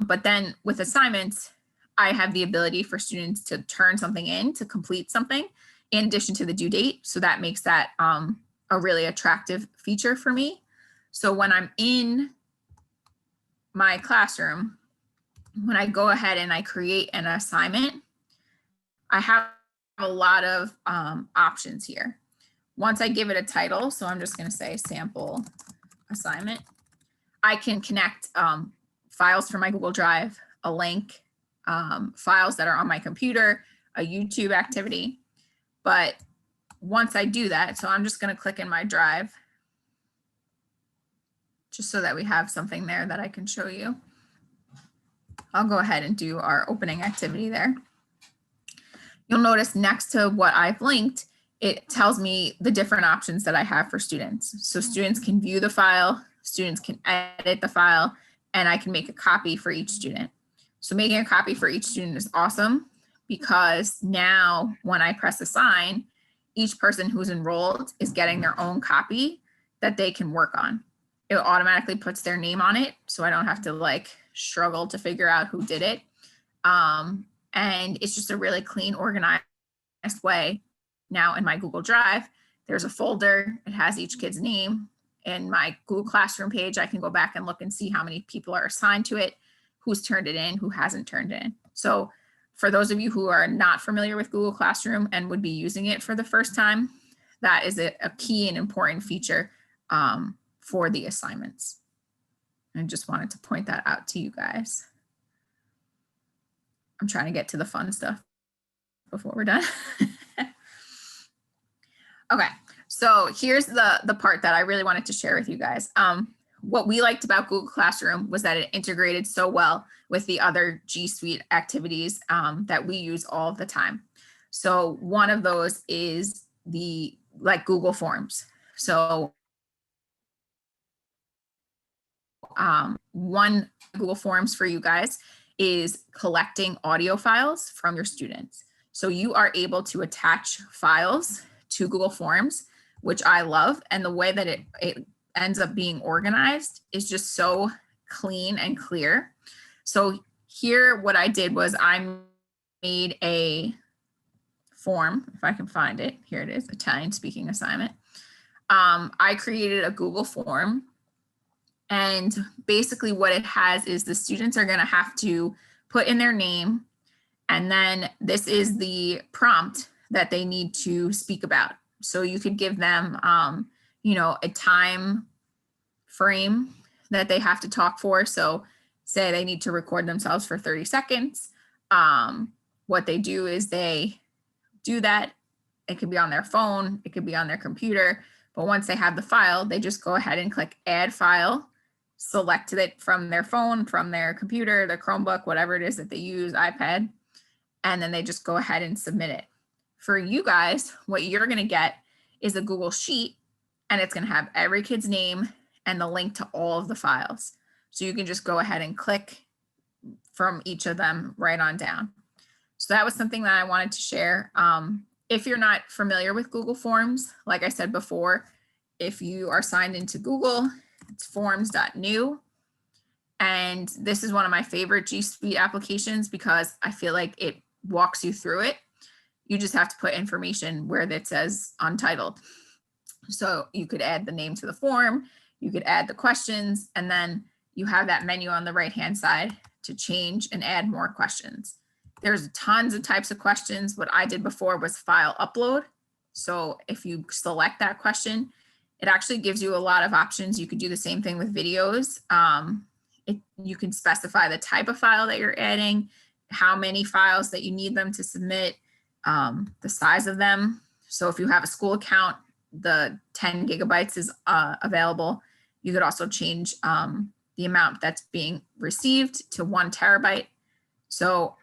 But then with assignments, I have the ability for students to turn something in, to complete something in addition to the due date. So that makes that a really attractive feature for me. So when I'm in my classroom, when I go ahead and I create an assignment, I have a lot of options here. Once I give it a title, so I'm just going to say sample assignment, I can connect files from my Google Drive, a link, files that are on my computer, a YouTube activity. But once I do that, so I'm just going to click in my drive, just so that we have something there that I can show you. I'll go ahead and do our opening activity there. You'll notice next to what I've linked, it tells me the different options that I have for students. So students can view the file, students can edit the file, and I can make a copy for each student. So making a copy for each student is awesome, because now when I press assign, each person who's enrolled is getting their own copy that they can work on. It automatically puts their name on it, so I don't have to struggle to figure out who did it. And it's just a really clean, organized way. Now in my Google Drive, there's a folder. It has each kid's name. In my Google Classroom page, I can go back and look and see how many people are assigned to it, who's turned it in, who hasn't turned it in. So for those of you who are not familiar with Google Classroom and would be using it for the first time, that is a key and important feature for the assignments. I just wanted to point that out to you guys. I'm trying to get to the fun stuff before we're done. Okay, so here's the part that I really wanted to share with you guys. What we liked about Google Classroom was that it integrated so well with the other G Suite activities that we use all the time. So one of those is the Google Forms. So one Google Forms for you guys is collecting audio files from your students. So you are able to attach files to Google Forms, which I love. And the way that it ends up being organized is just so clean and clear. So here, what I did was I made a form, if I can find it. Here it is, Italian speaking assignment. I created a Google form. And basically what it has is the students are going to have to put in their name. And then this is the prompt that they need to speak about. So you could give them, a time frame that they have to talk for. So say they need to record themselves for 30 seconds. What they do is they do that. It could be on their phone. It could be on their computer. But once they have the file, they just go ahead and click add file, select it from their phone, from their computer, their Chromebook, whatever it is that they use, iPad, and then they just go ahead and submit it. for you guys, what you're going to get is a Google Sheet, and it's going to have every kid's name and the link to all of the files. So you can just go ahead and click from each of them right on down. So that was something that I wanted to share. If you're not familiar with Google Forms, like I said before, if you are signed into Google, it's forms.new. And this is one of my favorite G Suite applications because I feel like it walks you through it. You just have to put information where that says untitled. So you could add the name to the form, you could add the questions, and then you have that menu on the right-hand side to change and add more questions. There's tons of types of questions. What I did before was file upload. So if you select that question, it actually gives you a lot of options. You could do the same thing with videos. You can specify the type of file that you're adding, how many files that you need them to submit, the size of them. So if you have a school account, the 10 gigabytes is available. You could also change the amount that's being received to 1 terabyte. So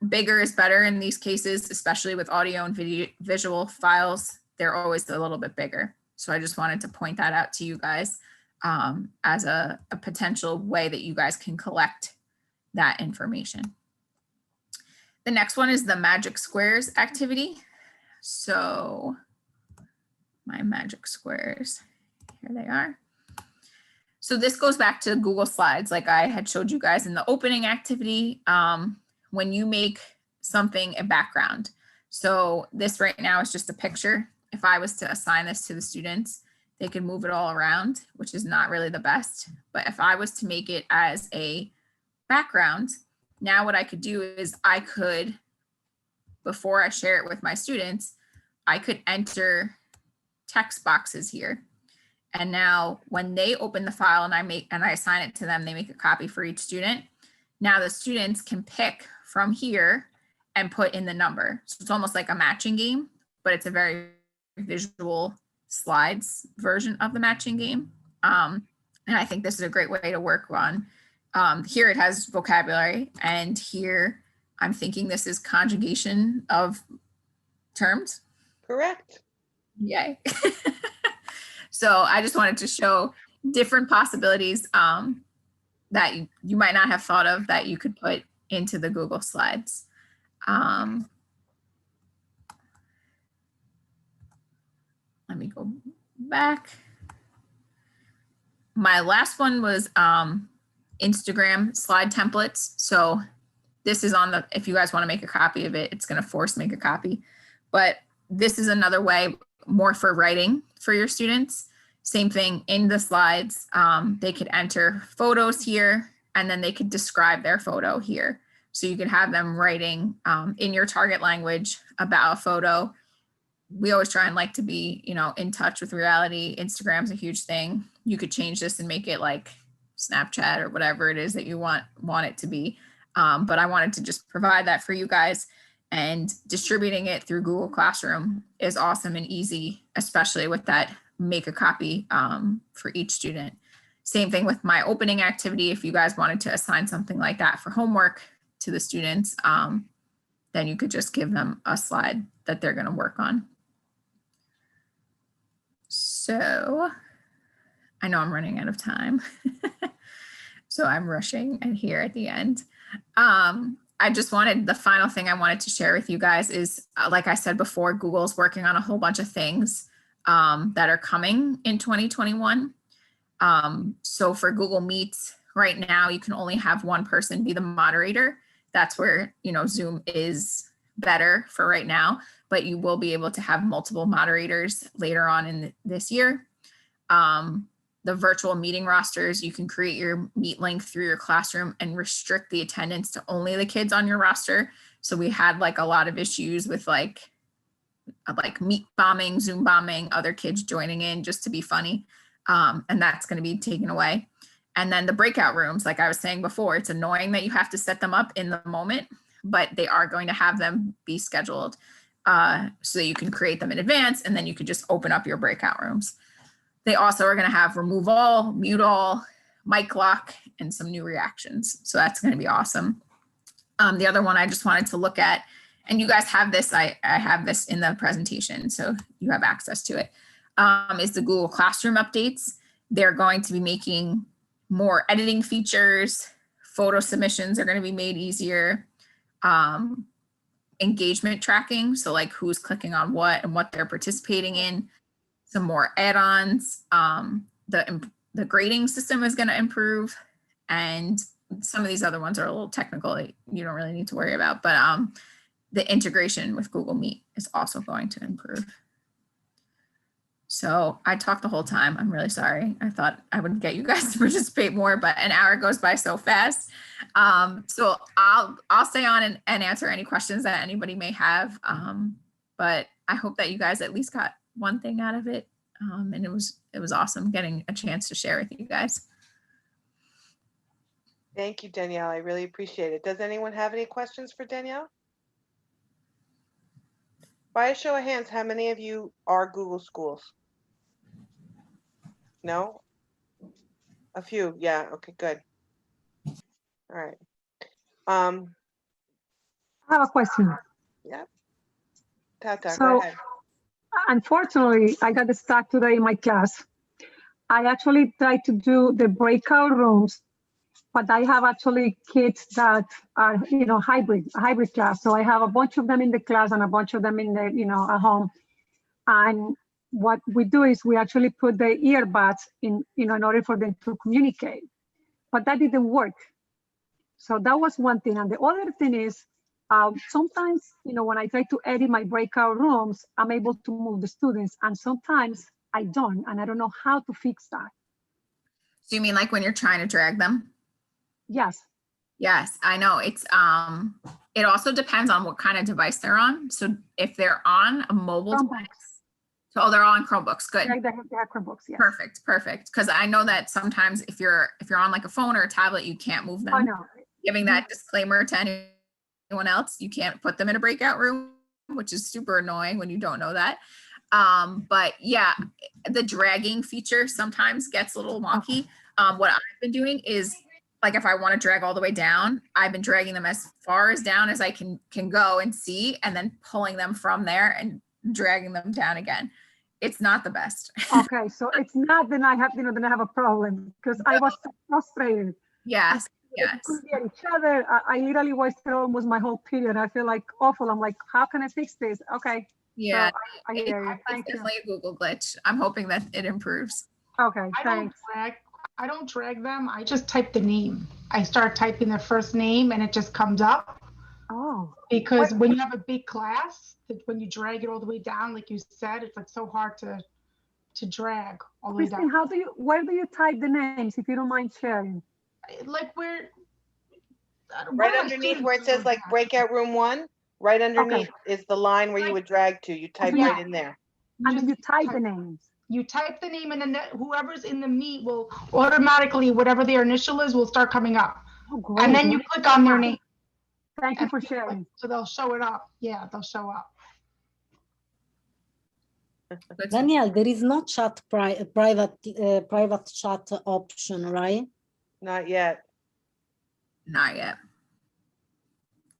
bigger is better in these cases, especially with audio and video visual files. They're always a little bit bigger. So I just wanted to point that out to you guys as a potential way that you guys can collect that information. The next one is the Magic Squares activity. So my Magic Squares, here they are. So this goes back to Google Slides, like I had showed you guys in the opening activity, when you make something a background. So this right now is just a picture. If I was to assign this to the students, they could move it all around, which is not really the best. But if I was to make it as a background, now what I could do is I could, before I share it with my students, I could enter text boxes here. And now when they open the file and I assign it to them, they make a copy for each student. Now the students can pick from here and put in the number. So it's almost like a matching game, but it's a very visual slides version of the matching game. And I think this is a great way to work on. Here it has vocabulary, and here I'm thinking this is conjugation of terms. Correct. Yay. So I just wanted to show different possibilities that you might not have thought of that you could put into the Google Slides. Let me go back. My last one was Instagram slide templates. So this is on the, if you guys want to make a copy of it, it's going to force make a copy. But this is another way, more for writing for your students. Same thing in the slides. They could enter photos here, and then they could describe their photo here. So you could have them writing in your target language about a photo. We always try and like to be, in touch with reality. Instagram's a huge thing. You could change this and make it like Snapchat or whatever it is that you want it to be. But I wanted to just provide that for you guys, and distributing it through Google Classroom is awesome and easy, especially with that make a copy for each student. Same thing with my opening activity. If you guys wanted to assign something like that for homework to the students, then you could just give them a slide that they're going to work on. So I know I'm running out of time. So I'm rushing and here at the end. The final thing I wanted to share with you guys is, like I said before, Google's working on a whole bunch of things that are coming in 2021. So for Google Meets right now, you can only have one person be the moderator. That's where, Zoom is better for right now, but you will be able to have multiple moderators later on in this year. The virtual meeting rosters, you can create your meet link through your classroom and restrict the attendance to only the kids on your roster. So we had like a lot of issues with like meet bombing, Zoom bombing, other kids joining in just to be funny. And that's going to be taken away. And then the breakout rooms, like I was saying before, it's annoying that you have to set them up in the moment, but they are going to have them be scheduled so you can create them in advance, and then you could just open up your breakout rooms. They also are going to have remove all, mute all, mic lock, and some new reactions. So that's going to be awesome. The other one I just wanted to look at and you guys have this, I have this in the presentation, so you have access to it, is the Google Classroom updates. They're going to be making more editing features. Photo submissions are going to be made easier. Engagement tracking, so like who's clicking on what and what they're participating in. Some more add-ons. The grading system is going to improve, and some of these other ones are a little technical that you don't really need to worry about, but the integration with Google Meet is also going to improve. So I talked the whole time. I'm really sorry. I thought I would get you guys to participate more, but an hour goes by so fast. So I'll stay on and answer any questions that anybody may have. But I hope that you guys at least got one thing out of it. And it was awesome getting a chance to share with you guys. Thank you, Danielle. I really appreciate it. Does anyone have any questions for Danielle? By a show of hands, how many of you are Google schools? No? A few, yeah, okay, good. All right. I have a question. Yeah. Tata, So- go ahead. Unfortunately, I got stuck today in my class. I actually tried to do the breakout rooms, but I have actually kids that are, a hybrid class. So I have a bunch of them in the class and a bunch of them in the, at home. And what we do is we actually put the earbuds in order for them to communicate, but that didn't work. So that was one thing. And the other thing is, sometimes, when I try to edit my breakout rooms, I'm able to move the students, and sometimes I don't, and I don't know how to fix that. So you mean like when you're trying to drag them? Yes. Yes, I know. It's it also depends on what kind of device they're on. So if they're on a mobile Chromebooks. device, so they're all on Chromebooks. Good. They have Chromebooks, yes. Perfect. Because I know that sometimes if you're on like a phone or a tablet, you can't move them. Oh, no. Giving that disclaimer to anyone else, you can't put them in a breakout room, which is super annoying when you don't know that. But yeah, the dragging feature sometimes gets a little wonky. What I've been doing is, like, if I want to drag all the way down, I've been dragging them as far as down as I can go and see, and then pulling them from there and dragging them down again. It's not the best. Okay, so it's not that I have, then I have a problem, because I was so frustrated. Yes. We couldn't get each other. I literally wasted almost my whole period. I feel like awful. I'm like, how can I fix this? Okay. Yeah. So I hear you. It's Thank you. definitely a Google glitch. I'm hoping that it improves. Okay, I thanks. don't drag them. I just type the name. I start typing their first name and it just comes up. Oh, Because when you have a big class, when you drag it all the way down, like you said, it's like so hard to drag all the way Christine, down. where do you type the names, if you don't mind sharing? Like where? Right underneath where it says like breakout room 1, right underneath is the line where you would drag to. You type Yeah. right in there. And then you type the names. You type the name and then whoever's in the meet will automatically, whatever their initial is, will start coming up. Oh, great. And then you click on their name. Thank you and for sharing. So they'll show it up. Yeah, they'll show up. Danielle, there is no chat private chat option, right? Not yet. Not yet.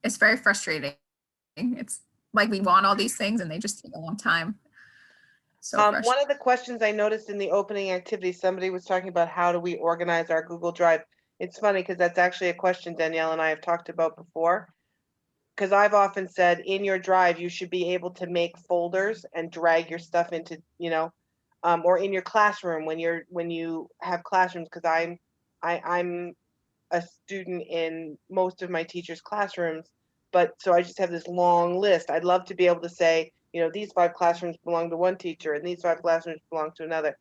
It's very frustrating. It's like we want all these things and they just take a long time. So One of the questions I noticed in the opening activity, somebody was talking about how do we organize our Google Drive. It's funny because that's actually a question Danielle and I have talked about before. Because I've often said in your drive, you should be able to make folders and drag your stuff into, or in your classroom when you have classrooms, because I'm a student in most of my teachers' classrooms, but so I just have this long list. I'd love to be able to say, these 5 classrooms belong to one teacher and these 5 classrooms belong to another.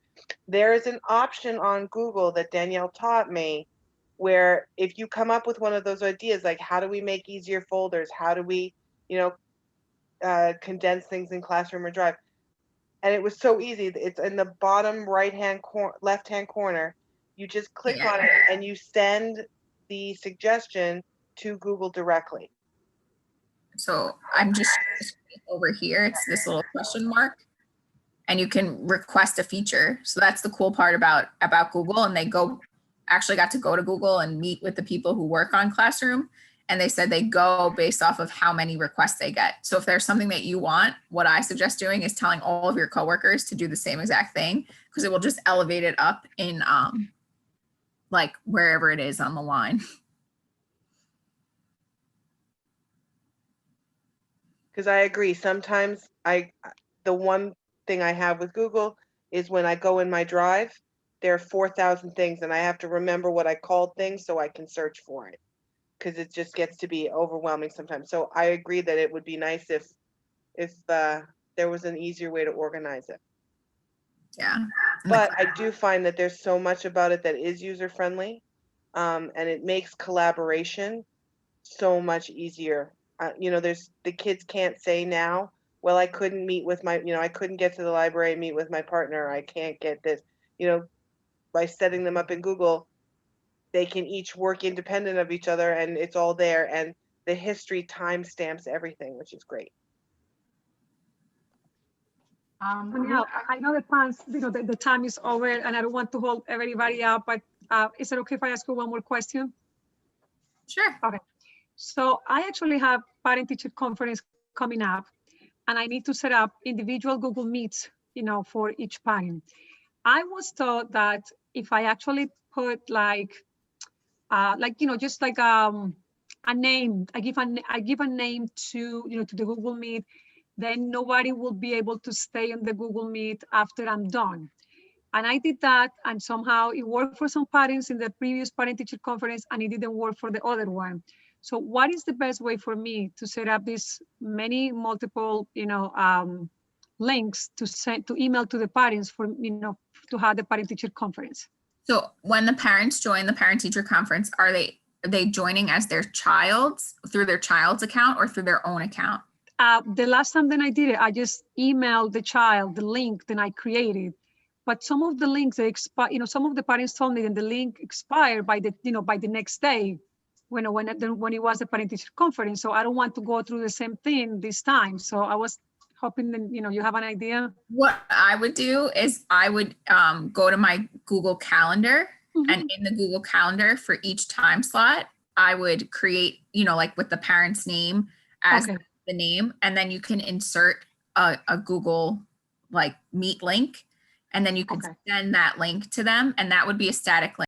There is an option on Google that Danielle taught me where if you come up with one of those ideas, like how do we make easier folders? How do we, condense things in Classroom or Drive? And it was so easy. It's in the bottom left-hand corner. You just click on it and you send the suggestion to Google directly. So I'm just over here. It's this little question mark and you can request a feature. So that's the cool part about Google. And they actually got to go to Google and meet with the people who work on Classroom and they said they go based off of how many requests they get. So if there's something that you want, what I suggest doing is telling all of your coworkers to do the same exact thing, because it will just elevate it up in like wherever it is on the line. Because I agree. Sometimes the one thing I have with Google is when I go in my drive, there are 4,000 things and I have to remember what I called things so I can search for it. Because it just gets to be overwhelming sometimes. So I agree that it would be nice if there was an easier way to organize it. Yeah. But I do find that there's so much about it that is user friendly, and it makes collaboration so much easier. You know, the kids can't say now, well, I couldn't meet with my, I couldn't get to the library and meet with my partner. I can't get this, by setting them up in Google, they can each work independent of each other and it's all there. And the history timestamps everything, which is great. Danielle, I know the plans, the time is over and I don't want to hold everybody up, but is it okay if I ask you one more question? Sure. Okay. So I actually have parent-teacher conference coming up and I need to set up individual Google Meets, for each parent. I was told that if I actually put just like a name, I give a name to the Google Meet, then nobody will be able to stay in the Google Meet after I'm done. And I did that, and somehow it worked for some parents in the previous parent-teacher conference, and it didn't work for the other one. So what is the best way for me to set up these multiple, links to email to the parents for, to have the parent-teacher conference? So when the parents join the parent-teacher conference, are they joining as their child's, through their child's account or through their own account? The last time that I did it, I just emailed the child the link that I created. But some of the links, they expire. Some of the parents told me that the link expired by the next day, when it was a parent-teacher conference. So I don't want to go through the same thing this time. So I was hoping that you have an idea. What I would do is I would go to my Google Calendar, and in the Google Calendar for each time slot, I would create, like with the parent's name as the name, and then you can insert a Google Meet link, and then you can send that link to them, and that would be a static link.